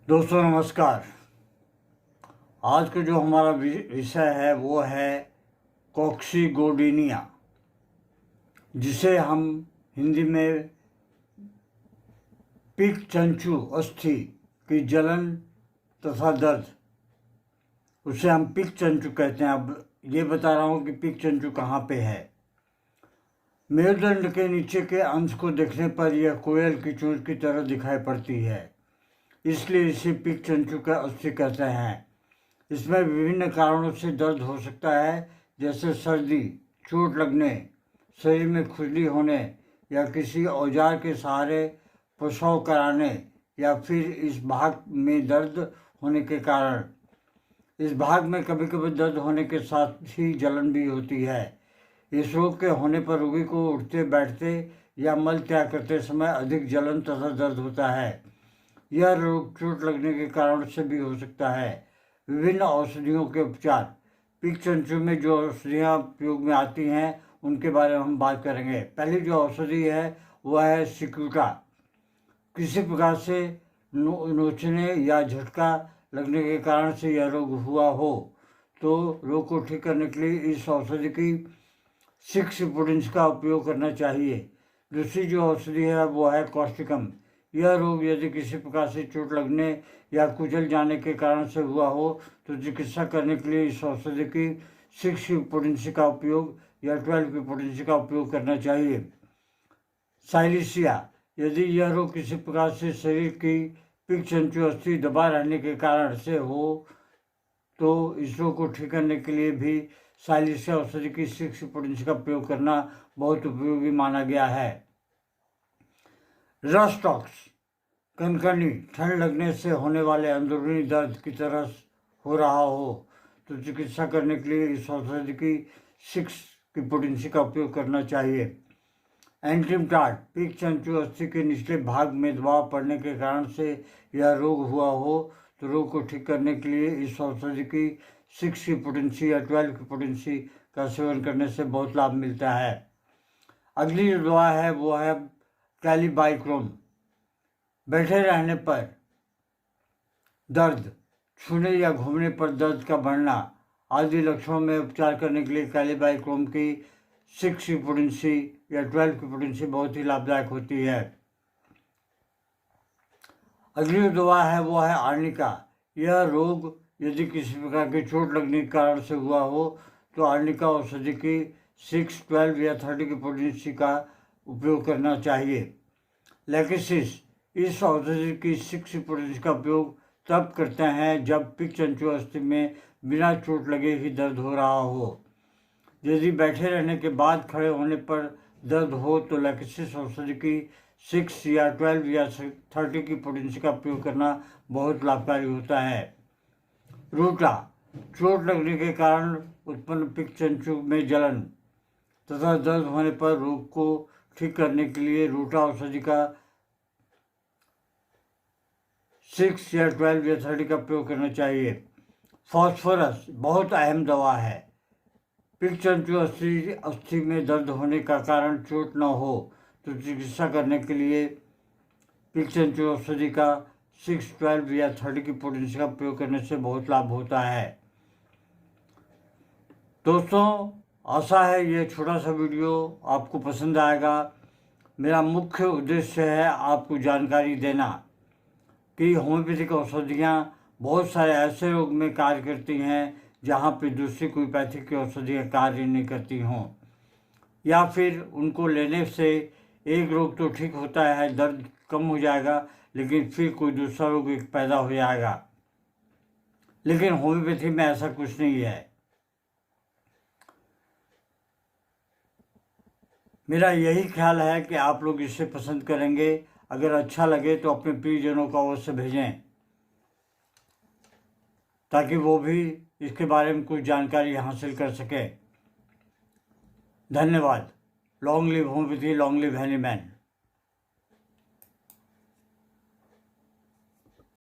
दोस्तों नमस्कार। आज का जो हमारा विषय है वो है कॉक्सीगोडिनिया, जिसे हम हिंदी में पिक चंचू अस्थि की जलन तथा दर्द, उसे हम पिक चंचू कहते हैं। अब ये बता रहा हूँ कि पिक चंचू कहाँ पे है। मेरुदंड के नीचे के अंश को देखने पर यह कोयल की चोंच की तरह दिखाई पड़ती है, इसलिए इसे पिक चंचू का अस्थि कहते हैं। इसमें विभिन्न कारणों से दर्द हो सकता है, जैसे सर्दी, चोट लगने, शरीर में खुजली होने या किसी औजार के सहारे प्रसव कराने, या फिर इस भाग में दर्द होने के कारण। इस भाग में कभी कभी दर्द होने के साथ ही जलन भी होती है। इस रोग के होने पर रोगी को उठते बैठते या मल त्याग करते समय अधिक जलन तथा दर्द होता है। यह रोग चोट लगने के कारण से भी हो सकता है। विभिन्न औषधियों के उपचार। पिक चंचू में जो औषधियाँ उपयोग में आती हैं उनके बारे में हम बात करेंगे। पहली जो औषधि है वह है सिक्यूटा। किसी प्रकार से नोचने या झटका लगने के कारण से यह रोग हुआ हो तो रोग को ठीक करने के लिए इस औषधि की 6 पोटेंस का उपयोग करना चाहिए। दूसरी जो औषधि है वो है कॉस्टिकम। यह रोग यदि किसी प्रकार से चोट लगने या कुचल जाने के कारण से हुआ हो तो चिकित्सा करने के लिए इस औषधि की 6 पोटेंसी का उपयोग या 12 की पोटेंसी का उपयोग करना चाहिए। साइलिसिया। यदि यह रोग किसी प्रकार से शरीर की पिक चंचू अस्थि दबा रहने के कारण से हो तो इस रोग को ठीक करने के लिए भी साइलिसिया औषधि की 6 पोटेंसी का प्रयोग करना बहुत उपयोगी माना गया है। रस्टॉक्स। कनकनी, ठंड लगने से होने वाले अंदरूनी दर्द की तरह हो रहा हो तो चिकित्सा करने के लिए इस औषधि की 6 की पोटेंसी का उपयोग करना चाहिए। एंटीमटाड। पिक चंचू अस्थि के निचले भाग में दबाव पड़ने के कारण से यह रोग हुआ हो तो रोग को ठीक करने के लिए इस औषधि की 6 की पोटेंसी या 12 की पोटेंसी का सेवन करने से बहुत लाभ मिलता है। अगली जो दवा है वो है कैलिबाइक्रोम। बैठे रहने पर दर्द, छूने या घूमने पर दर्द का बढ़ना आदि लक्षणों में उपचार करने के लिए कैलिबाइक्रोम की 6 की पोटेंसी या 12 की पोटेंसी बहुत ही लाभदायक होती है। अगली जो दवा है वो है आर्निका। यह रोग यदि किसी प्रकार की चोट लगने के कारण से हुआ हो तो आर्निका औषधि की 6, 12 या 30 की पोटेंसी का उपयोग करना चाहिए। लेकेसिस। इस औषधि की 6 पोटेंसी का उपयोग तब करते हैं जब पिक चंचू अस्थि में बिना चोट लगे ही दर्द हो रहा हो। यदि बैठे रहने के बाद खड़े होने पर दर्द हो तो लेकेसिस औषधि की 6 या 12 या 30 की पोटेंसी का उपयोग करना बहुत लाभकारी होता है। रूटा। चोट लगने के कारण उत्पन्न पिक चंचू में जलन तथा दर्द होने पर रोग को ठीक करने के लिए रूटा औषधि का 6 या 12 या 30 का प्रयोग करना चाहिए। फास्फोरस बहुत अहम दवा है। पिक चंचू अस्थि में दर्द होने का कारण चोट न हो तो चिकित्सा करने के लिए पिक चंचू औषधि का 6, 12 या 30 की पोटेंसी का प्रयोग करने से बहुत लाभ होता है। दोस्तों आशा है ये छोटा सा वीडियो आपको पसंद आएगा। मेरा मुख्य उद्देश्य है आपको जानकारी देना कि होम्योपैथिक औषधियाँ बहुत सारे ऐसे रोग में कार्य करती हैं जहाँ पे दूसरी कोई पैथिक की औषधियाँ कार्य नहीं करती हों, या फिर उनको लेने से एक रोग तो ठीक होता है, दर्द कम हो जाएगा, लेकिन फिर कोई दूसरा रोग पैदा हो जाएगा। लेकिन होम्योपैथी में ऐसा कुछ नहीं है। मेरा यही ख्याल है कि आप लोग इसे पसंद करेंगे। अगर अच्छा लगे तो अपने प्रियजनों को अवश्य भेजें ताकि वो भी इसके बारे में कुछ जानकारी हासिल कर सकें। धन्यवाद। Long live homeopathy, long live Hahnemann.